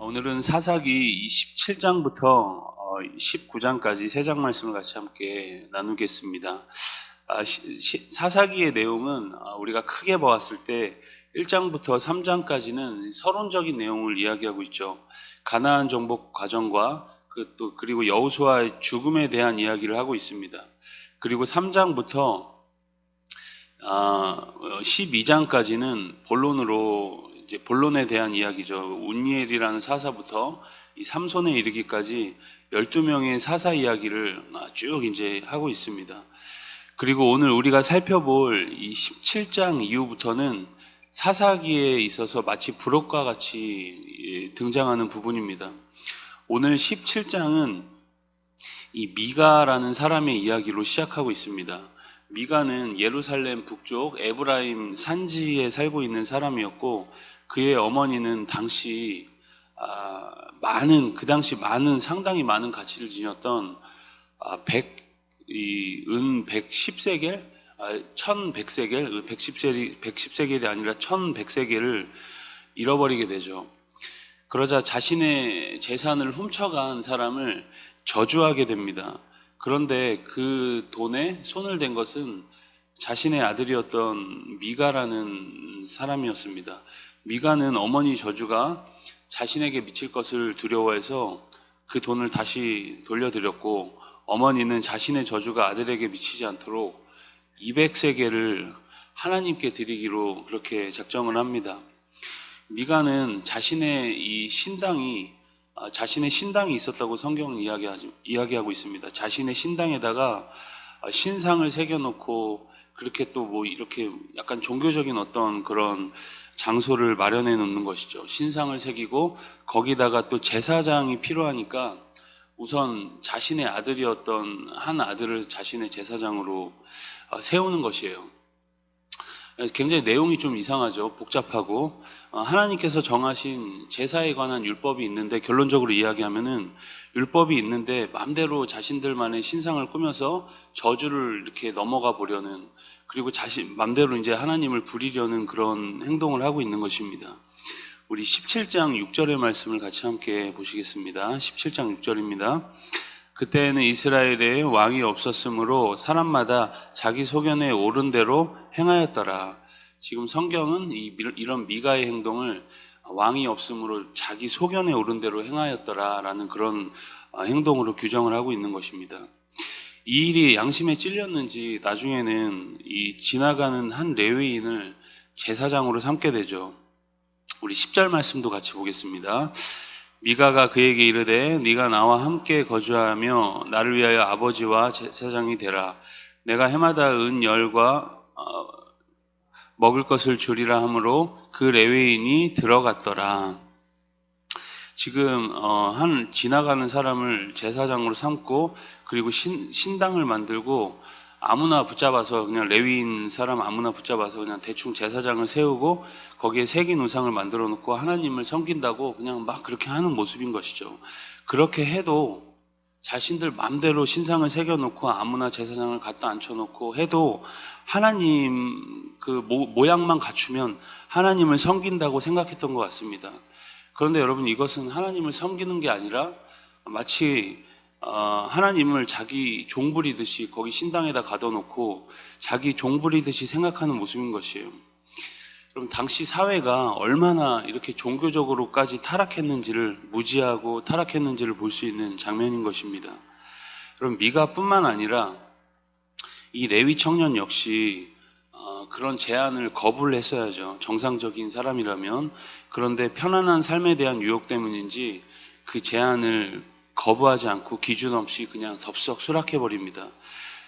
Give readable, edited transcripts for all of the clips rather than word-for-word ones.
오늘은 사사기 27장부터 19장까지 세 장 말씀을 같이 함께 나누겠습니다. 사사기의 내용은 우리가 크게 보았을 때 1장부터 3장까지는 서론적인 내용을 이야기하고 있죠. 가나안 정복 과정과 그리고 여호수아의 죽음에 대한 이야기를 하고 있습니다. 그리고 3장부터 12장까지는 본론에 대한 이야기죠. 운니엘이라는 사사부터 이 삼손에 이르기까지 12명의 사사 이야기를 쭉 이제 하고 있습니다. 그리고 오늘 우리가 살펴볼 이 17장 이후부터는 사사기에 있어서 마치 부록과 같이 등장하는 부분입니다. 오늘 17장은 이 미가라는 사람의 이야기로 시작하고 있습니다. 미가는 예루살렘 북쪽 에브라임 산지에 살고 있는 사람이었고, 그의 어머니는 상당히 많은 가치를 지녔던 은 110세겔, 1100세겔, 110세겔이 아니라 1100세겔을 잃어버리게 되죠. 그러자 자신의 재산을 훔쳐간 사람을 저주하게 됩니다. 그런데 그 돈에 손을 댄 것은 자신의 아들이었던 미가라는 사람이었습니다. 미가는 어머니 저주가 자신에게 미칠 것을 두려워해서 그 돈을 다시 돌려드렸고, 어머니는 자신의 저주가 아들에게 미치지 않도록 200세겔을 하나님께 드리기로 그렇게 작정을 합니다. 미가는 자신의 신당이 있었다고 성경은 이야기하고 있습니다. 자신의 신당에다가 신상을 새겨놓고 그렇게 또 이렇게 약간 종교적인 어떤 그런 장소를 마련해 놓는 것이죠. 신상을 새기고 거기다가 또 제사장이 필요하니까 우선 자신의 아들이었던 한 아들을 자신의 제사장으로 세우는 것이에요. 굉장히 내용이 좀 이상하죠. 복잡하고 하나님께서 정하신 제사에 관한 율법이 있는데, 결론적으로 이야기하면은 율법이 있는데 마음대로 자신들만의 신상을 꾸며서 저주를 이렇게 넘어가 보려는, 그리고 자신 마음대로 이제 하나님을 부리려는 그런 행동을 하고 있는 것입니다. 우리 17장 6절의 말씀을 같이 함께 보시겠습니다. 17장 6절입니다. 그때에는 이스라엘에 왕이 없었으므로 사람마다 자기 소견에 옳은 대로 행하였더라. 지금 성경은 이런 미가의 행동을 왕이 없으므로 자기 소견에 옳은 대로 행하였더라라는 그런 행동으로 규정을 하고 있는 것입니다. 이 일이 양심에 찔렸는지 나중에는 이 지나가는 한 레위인을 제사장으로 삼게 되죠. 우리 10절 말씀도 같이 보겠습니다. 미가가 그에게 이르되 네가 나와 함께 거주하며 나를 위하여 아버지와 제사장이 되라. 내가 해마다 은 열과 먹을 것을 주리라 하므로 그 레위인이 들어갔더라. 지금 한 지나가는 사람을 제사장으로 삼고, 그리고 신당을 만들고 아무나 붙잡아서, 그냥 레위인 사람 아무나 붙잡아서 그냥 대충 제사장을 세우고 거기에 새긴 우상을 만들어 놓고 하나님을 섬긴다고 그냥 막 그렇게 하는 모습인 것이죠. 그렇게 해도 자신들 마음대로 신상을 새겨놓고 아무나 제사장을 갖다 앉혀놓고 해도 하나님 그 모양만 갖추면 하나님을 섬긴다고 생각했던 것 같습니다. 그런데 여러분, 이것은 하나님을 섬기는 게 아니라 마치 하나님을 자기 종부리듯이 거기 신당에다 가둬놓고 자기 종부리듯이 생각하는 모습인 것이에요. 그럼 당시 사회가 얼마나 이렇게 종교적으로까지 타락했는지를, 무지하고 타락했는지를 볼 수 있는 장면인 것입니다. 그럼 미가뿐만 아니라 이 레위 청년 역시 그런 제안을 거부를 했어야죠. 정상적인 사람이라면. 그런데 편안한 삶에 대한 유혹 때문인지 그 제안을 거부하지 않고 기준 없이 그냥 덥석 수락해버립니다.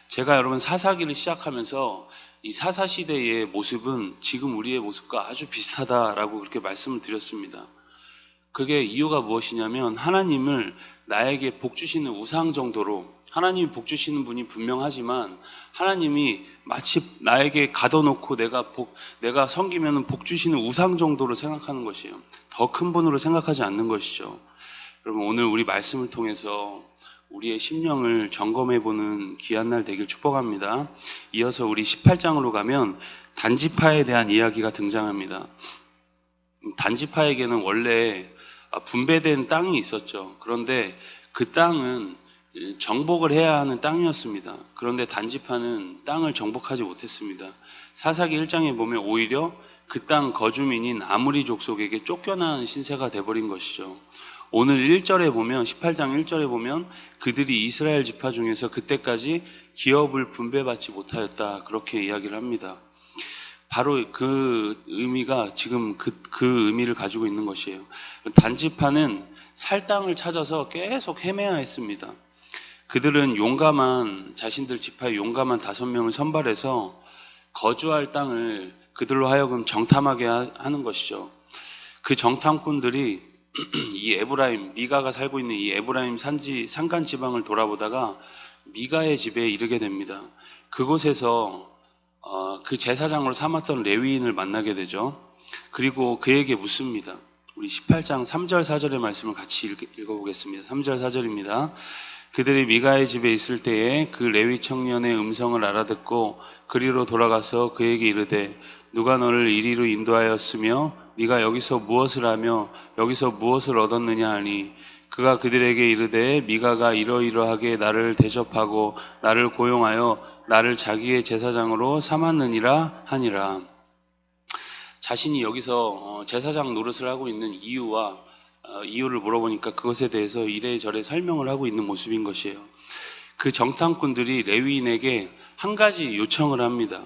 제가 여러분 사사기를 시작하면서 이 사사시대의 모습은 지금 우리의 모습과 아주 비슷하다라고 그렇게 말씀을 드렸습니다. 그게 이유가 무엇이냐면, 하나님을 나에게 복 주시는 우상 정도로, 하나님이 복 주시는 분이 분명하지만 하나님이 마치 나에게 가둬놓고 내가 섬기면 복 주시는 우상 정도로 생각하는 것이에요. 더 큰 분으로 생각하지 않는 것이죠. 여러분, 오늘 우리 말씀을 통해서 우리의 심령을 점검해보는 귀한 날 되길 축복합니다. 이어서 우리 18장으로 가면 단지파에 대한 이야기가 등장합니다. 단지파에게는 원래 분배된 땅이 있었죠. 그런데 그 땅은 정복을 해야 하는 땅이었습니다. 그런데 단지파는 땅을 정복하지 못했습니다. 사사기 1장에 보면 오히려 그 땅 거주민인 아무리 족속에게 쫓겨난 신세가 돼버린 것이죠. 오늘 1절에 보면 18장 1절에 보면 그들이 이스라엘 지파 중에서 그때까지 기업을 분배받지 못하였다, 그렇게 이야기를 합니다. 바로 그 의미가 지금 그 의미를 가지고 있는 것이에요. 단지파는 살 땅을 찾아서 계속 헤매야 했습니다. 그들은 자신들 지파의 용감한 5명을 선발해서 거주할 땅을 그들로 하여금 정탐하게 하는 것이죠. 그 정탐꾼들이 이 에브라임, 미가가 살고 있는 이 에브라임 산간 지방을 돌아보다가 미가의 집에 이르게 됩니다. 그곳에서 그 제사장으로 삼았던 레위인을 만나게 되죠. 그리고 그에게 묻습니다. 우리 18장 3절 4절의 말씀을 같이 읽어보겠습니다. 3절 4절입니다. 그들이 미가의 집에 있을 때에 그 레위 청년의 음성을 알아듣고 그리로 돌아가서 그에게 이르되 누가 너를 이리로 인도하였으며 네가 여기서 무엇을 하며 여기서 무엇을 얻었느냐 하니 그가 그들에게 이르되 미가가 이러이러하게 나를 대접하고 나를 고용하여 나를 자기의 제사장으로 삼았느니라 하니라. 자신이 여기서 제사장 노릇을 하고 있는 이유를 물어보니까 그것에 대해서 이래저래 설명을 하고 있는 모습인 것이에요. 그 정탐꾼들이 레위인에게 한 가지 요청을 합니다.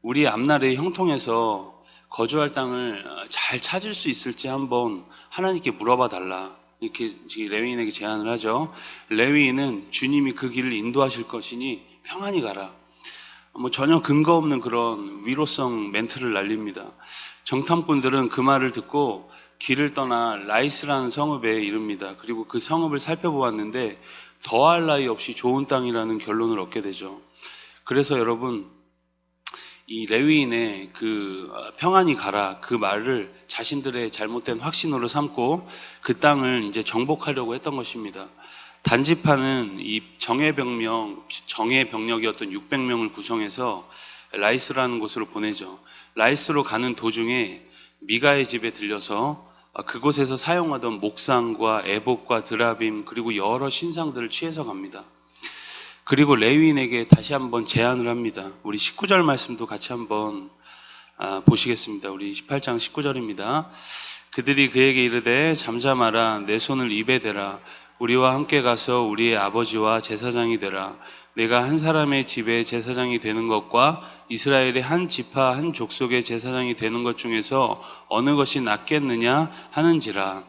우리 앞날의 형통에서 거주할 땅을 잘 찾을 수 있을지 한번 하나님께 물어봐 달라, 이렇게 레위인에게 제안을 하죠. 레위인은 주님이 그 길을 인도하실 것이니 평안히 가라, 전혀 근거 없는 그런 위로성 멘트를 날립니다. 정탐꾼들은 그 말을 듣고 길을 떠나 라이스라는 성읍에 이릅니다. 그리고 그 성읍을 살펴보았는데 더할 나위 없이 좋은 땅이라는 결론을 얻게 되죠. 그래서 여러분, 이 레위인의 그 평안히 가라, 그 말을 자신들의 잘못된 확신으로 삼고 그 땅을 이제 정복하려고 했던 것입니다. 단지파는 이 정예 병력이었던 600명을 구성해서 라이스라는 곳으로 보내죠. 라이스로 가는 도중에 미가의 집에 들려서 그곳에서 사용하던 목상과 에봇과 드라빔 그리고 여러 신상들을 취해서 갑니다. 그리고 레위인에게 다시 한번 제안을 합니다. 우리 19절 말씀도 같이 한번 보시겠습니다. 우리 18장 19절입니다. 그들이 그에게 이르되 잠잠하라, 내 손을 입에 대라, 우리와 함께 가서 우리의 아버지와 제사장이 되라. 내가 한 사람의 집에 제사장이 되는 것과 이스라엘의 한 지파 한 족속의 제사장이 되는 것 중에서 어느 것이 낫겠느냐 하는지라.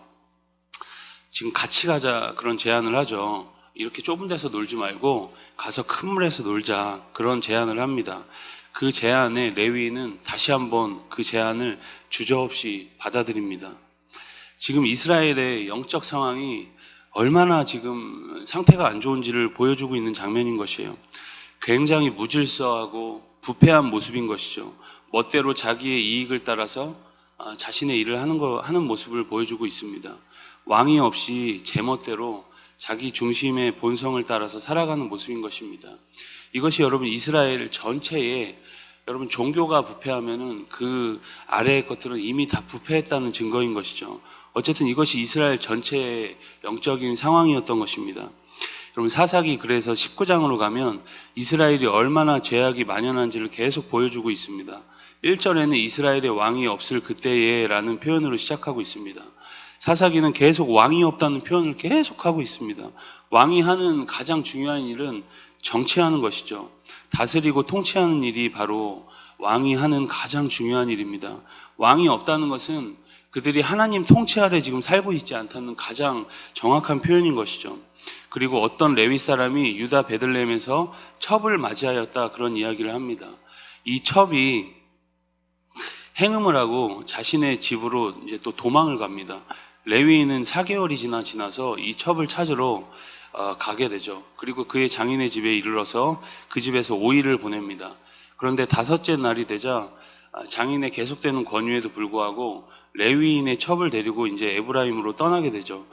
지금 같이 가자, 그런 제안을 하죠. 이렇게 좁은 데서 놀지 말고 가서 큰 물에서 놀자, 그런 제안을 합니다. 그 제안에 레위인은 다시 한번 그 제안을 주저없이 받아들입니다. 지금 이스라엘의 영적 상황이 얼마나 지금 상태가 안 좋은지를 보여주고 있는 장면인 것이에요. 굉장히 무질서하고 부패한 모습인 것이죠. 멋대로 자기의 이익을 따라서 자신의 일을 하는 모습을 보여주고 있습니다. 왕이 없이 제멋대로 자기 중심의 본성을 따라서 살아가는 모습인 것입니다. 이것이 여러분 이스라엘 전체에, 여러분 종교가 부패하면은 그 아래의 것들은 이미 다 부패했다는 증거인 것이죠. 어쨌든 이것이 이스라엘 전체의 영적인 상황이었던 것입니다. 여러분 사사기 그래서 19장으로 가면 이스라엘이 얼마나 죄악이 만연한지를 계속 보여주고 있습니다. 1절에는 이스라엘의 왕이 없을 그때에 라는 표현으로 시작하고 있습니다. 사사기는 계속 왕이 없다는 표현을 계속하고 있습니다. 왕이 하는 가장 중요한 일은 정치하는 것이죠. 다스리고 통치하는 일이 바로 왕이 하는 가장 중요한 일입니다. 왕이 없다는 것은 그들이 하나님 통치 아래 지금 살고 있지 않다는 가장 정확한 표현인 것이죠. 그리고 어떤 레위 사람이 유다 베들레헴에서 첩을 맞이하였다, 그런 이야기를 합니다. 이 첩이 행음을 하고 자신의 집으로 이제 또 도망을 갑니다. 레위인은 4개월이 지나서 이 첩을 찾으러 가게 되죠. 그리고 그의 장인의 집에 이르러서 그 집에서 5일을 보냅니다. 그런데 5째 날이 되자 장인의 계속되는 권유에도 불구하고 레위인의 첩을 데리고 이제 에브라임으로 떠나게 되죠.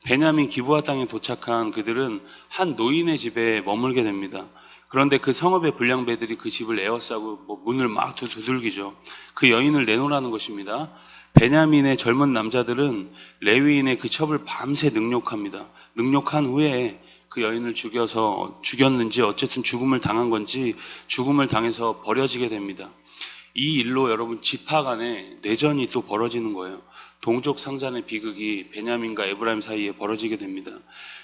베냐민 기브아 땅에 도착한 그들은 한 노인의 집에 머물게 됩니다. 그런데 그 성읍의 불량배들이 그 집을 에워싸고 문을 막 두들기죠. 그 여인을 내놓으라는 것입니다. 베냐민의 젊은 남자들은 레위인의 그 첩을 밤새 능욕합니다. 능욕한 후에 그 여인을 죽였는지 어쨌든 죽음을 당한 건지 죽음을 당해서 버려지게 됩니다. 이 일로 여러분 지파 간에 내전이 또 벌어지는 거예요. 동족 상잔의 비극이 베냐민과 에브라임 사이에 벌어지게 됩니다.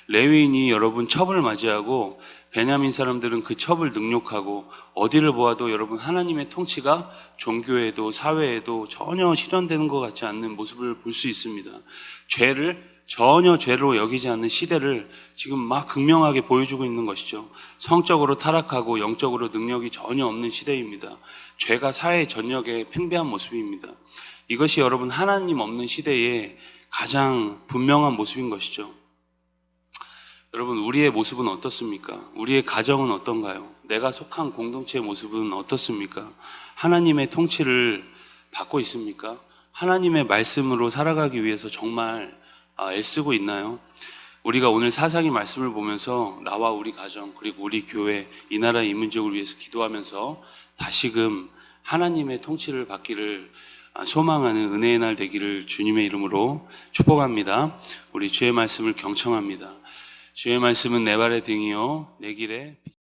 레위인이 여러분 첩을 맞이하고 베냐민 사람들은 그 첩을 능욕하고 어디를 보아도 여러분 하나님의 통치가 종교에도 사회에도 전혀 실현되는 것 같지 않는 모습을 볼 수 있습니다. 죄를 전혀 죄로 여기지 않는 시대를 지금 막 극명하게 보여주고 있는 것이죠. 성적으로 타락하고 영적으로 능력이 전혀 없는 시대입니다. 죄가 사회 전역에 팽배한 모습입니다. 이것이 여러분 하나님 없는 시대의 가장 분명한 모습인 것이죠. 여러분 우리의 모습은 어떻습니까? 우리의 가정은 어떤가요? 내가 속한 공동체의 모습은 어떻습니까? 하나님의 통치를 받고 있습니까? 하나님의 말씀으로 살아가기 위해서 정말 애쓰고 있나요? 우리가 오늘 사사기 말씀을 보면서 나와 우리 가정 그리고 우리 교회 이 나라의 이민족을 위해서 기도하면서 다시금 하나님의 통치를 받기를 소망하는 은혜의 날 되기를 주님의 이름으로 축복합니다. 우리 주의 말씀을 경청합니다. 주의 말씀은 내 발의 등이요 내 길에